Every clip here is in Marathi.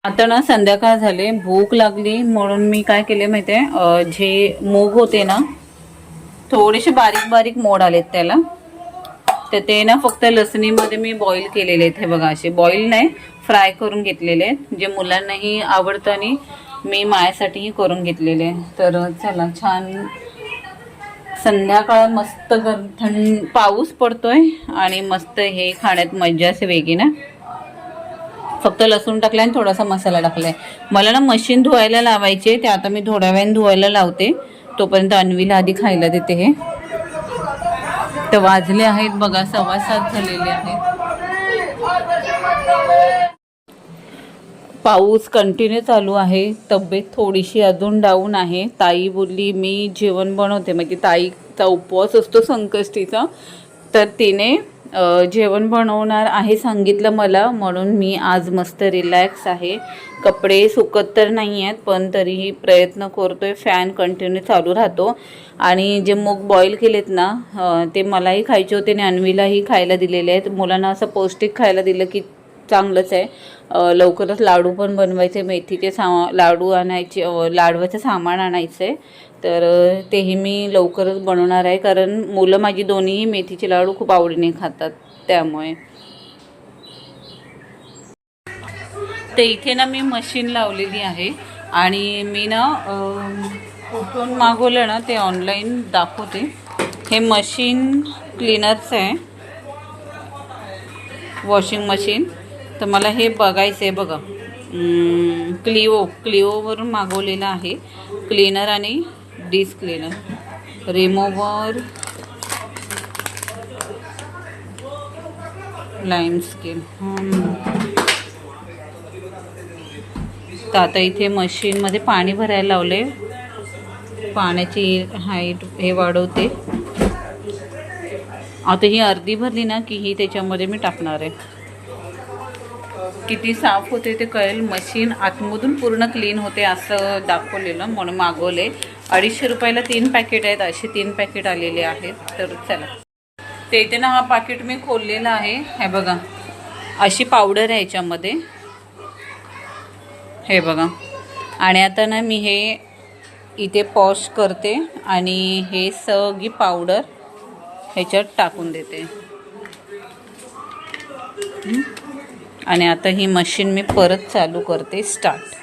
आता ना संध्याकाळ झाले, भूक लागली म्हणून मी काय केले माहितीये, जे मूग होते ना थोडेसे बारीक बारीक मोड आलेत त्याला, तर ते ना फक्त लसणीमध्ये मी बॉईल केलेले आहेत. हे बघा, असे बॉईल नाही, फ्राय करून घेतलेले आहेत, जे मुलांनाही आवडतं आणि मी माझ्यासाठीही करून घेतलेले. तर चला, छान संध्याकाळ मस्त थंड पाऊस पडतोय आणि मस्त हे खाण्यात मज्जा असे वेगळी ना. फक्त लसूण टाकले आणि थोडासा मसाला टाकलाय. मला ना मशीन धुवायला लावायचे, ते आता मी थोड्या वेळाने धुवायला लावते, तोपर्यंत अन्वीला आधी खायला देते. हे तर वाजले आहेत बघा 7:15 झालेले आहेत. पाऊस कंटिन्यू चालू आहे. तब्येत थोडीशी अजून डाऊन आहे. ताई बोलली मी जेवण बनवते, म्हणजे ताईचा उपवास असतो संकष्टीचा, तर तिने जेवण बनवणार आहे सांगितलं मला, म्हणून मी आज मस्त रिलॅक्स आहे. कपडे सुकत तर नाही आहेत, पण तरीही प्रयत्न करतोय. फॅन कंटिन्यू चालू राहतो. आणि जे मूग बॉईल केलेत ना, ते मलाही खायचे होते आणि अन्वीलाही खायला दिलेले आहेत. मुलांना असं पौष्टिक खायला दिलं की चांगलंच आहे. लवकरच लाडू पण बनवायचे, मेथीचे लाडू आणायचे, लाडवाचं सामान आणायचं आहे, तर तेही मी लवकरच बनवणार आहे, कारण मुलं माझी दोन्हीही मेथीचे लाडू खूप आवडीने खातात. त्यामुळे तर इथे ना मी मशीन लावलेली आहे आणि मी ना कुठून मागवलं ना ते ऑनलाईन दाखवते. हे मशीन क्लीनरचं आहे, वॉशिंग मशीन. तर मला हे बघायचं आहे बघा, क्लिओवरून मागवलेलं आहे. क्लीनर आणि dish cleaner, remover, lime skin. तर आता इथे मशीनमध्ये पाणी भरायला लावले, पाण्याची हाईट हे वाढवते. आता ही अर्धी भरली ना की ही त्याच्यामध्ये मी टाकणार आहे. किती साफ होते ते कळेल. मशीन आतमधून पूर्ण क्लीन होते असं दाखवलेलं, म्हणून मागवले. 250 रुपयाला 3 पॅकेट आहेत, असे 3 पॅकेट आलेले आहेत. तर चला, ते इथे ना हा पॅकेट मी खोललेला आहे. हे बघा, अशी पावडर आहे याच्यामध्ये, हे बघा. आणि आता ना मी हे इथे पॉश करते आणि हे सगळी पावडर ह्याच्यात टाकून देते. आणि आता ही मशीन मी परत चालू करते, स्टार्ट.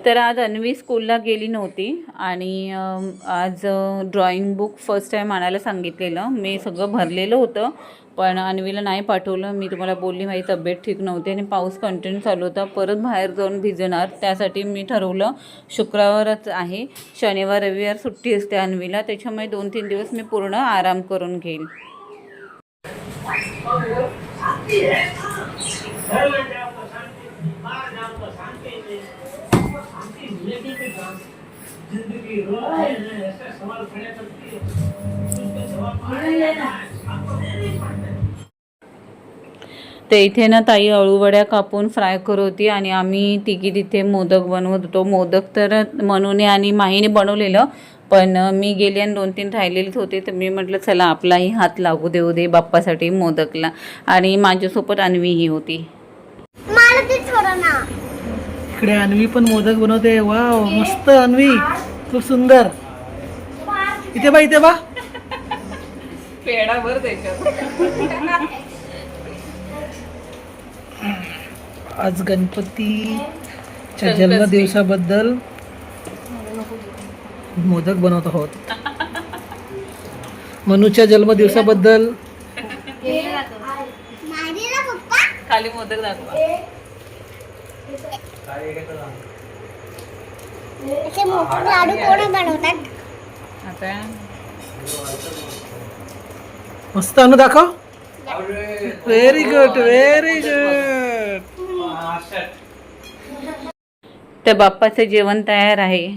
तर आज अन्वी स्कूलला गेली नव्हती आणि आज ड्रॉइंग बुक फर्स्ट टाईम आणायला सांगितलेलं. मी सगळं भरलेलं होतं, पण अन्वीला नाही पाठवलं. मी तुम्हाला बोलली माझी तब्येत ठीक नव्हती आणि पाऊस कंटिन्यू चालू होता, परत बाहेर जाऊन भिजणार. त्यासाठी मी ठरवलं शुक्रवारच आहे, शनिवार रविवार सुट्टी असते अन्वीला, त्याच्यामुळे 2-3 दिवस मी पूर्ण आराम करून घेईल. तर इथे ना ताई अळूवड्या कापून फ्राय करत होती आणि आम्ही तिघी तिथे मोदक बनवत होतो. मोदक तर मनूने आणि माहीने बनवलेलं, पण मी गेले आणि 2-3 राहिलेलेच होते. तर मी म्हटलं चला आपलाही हात लागू देऊ दे बाप्पासाठी मोदकला, आणि माझ्यासोबत अन्वीही होती. इकडे अन्वी पण मोदक बनवते. वाव, मस्त अन्वी, खूप सुंदर. इथे बा, इथे बा, पेढा भर त्याच्यात. आज गणपतीच्या जन्मदिवसाबद्दल मोदक बनवत आहोत. मनूच्या जन्मदिवसाबद्दल खाली मोदक दाखवा. लाडू कोण बनवतात आता मस्त अनु दाखव. Very good, very good. तर बाप्पाचं जेवण तयार आहे.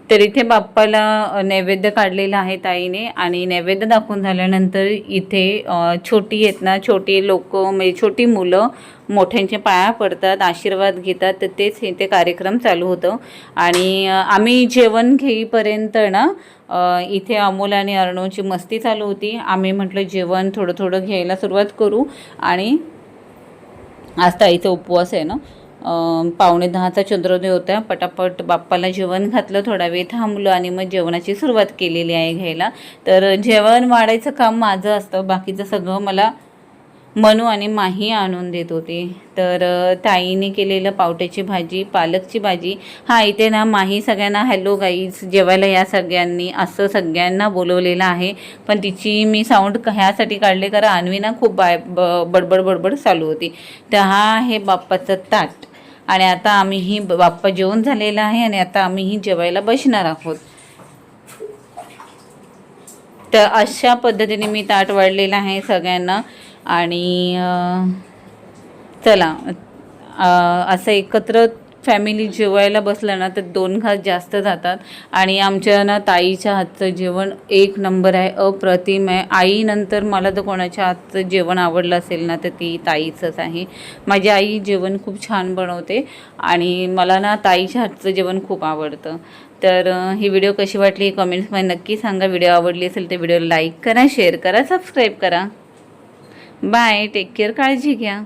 तर इथे बाप्पाला नैवेद्य काढलेला आहे ताईने आणि नैवेद्य दाखवून झाल्यानंतर इथे छोटी आहेत ना, छोटी लोक म्हणजे छोटी मुलं मोठ्यांच्या पाया पडतात, आशीर्वाद घेतात. तर तेच इथे कार्यक्रम चालू होतं आणि आम्ही जेवण घेईपर्यंत ना इथे अमोल आणि अर्णवची मस्ती चालू होती. आम्ही म्हटलं जेवण थोडं थोडं घ्यायला सुरुवात करू आणि आज ताईचा उपवास आहे ना. 9:45चा चंद्रोदय होता. पटापट बाप्पाला जेवण घातलं, थोडा वेळ थांबलो आणि मग जेवणाची सुरुवात केलेली आहे घ्यायला. तर जेवण वाढायचं काम माझं असतं, बाकीचं सगळं मला मनू आणि माही आणून देत होती. तर ताईने केलेलं पावट्याची भाजी, पालकची भाजी. हा इथे ना माही सगळ्यांना हॅलो गाईज जेवायला या सगळ्यांनी असं सगळ्यांना बोलवलेलं आहे. पण तिची मी साऊंड ह्यासाठी काढले कारण अन्वी ना खूप बडबड बडबड चालू होती. तर हा आहे बाप्पाचं ताट आणि आता आम्हीही बाप्पा जेवण झालेला आहे आणि आता आम्हीही जेवायला बसणार आहोत. तर अशा पद्धतीने मी ताट वाढलेलं आहे सगळ्यांना आणि चला असं एकत्र फॅमिली जेवायला बसलं ना तर 2 घास जास्त जातात. आणि आमच्या ना ताईच्या हातचं जेवण 1 नंबर आहे, अप्रतिम आहे. आईनंतर मला तर कोणाच्या हातचं जेवण आवडलं असेल ना तर ती ताईचंच आहे. माझी आई जेवण खूप छान बनवते आणि मला ना ताईच्या हातचं जेवण खूप आवडतं. तर ही व्हिडिओ कशी वाटली कमेंट्समध्ये नक्की सांगा. व्हिडिओ आवडली असेल तर व्हिडिओला लाईक करा, शेअर करा, सबस्क्राईब करा. बाय, टेक केअर, काळजी घ्या.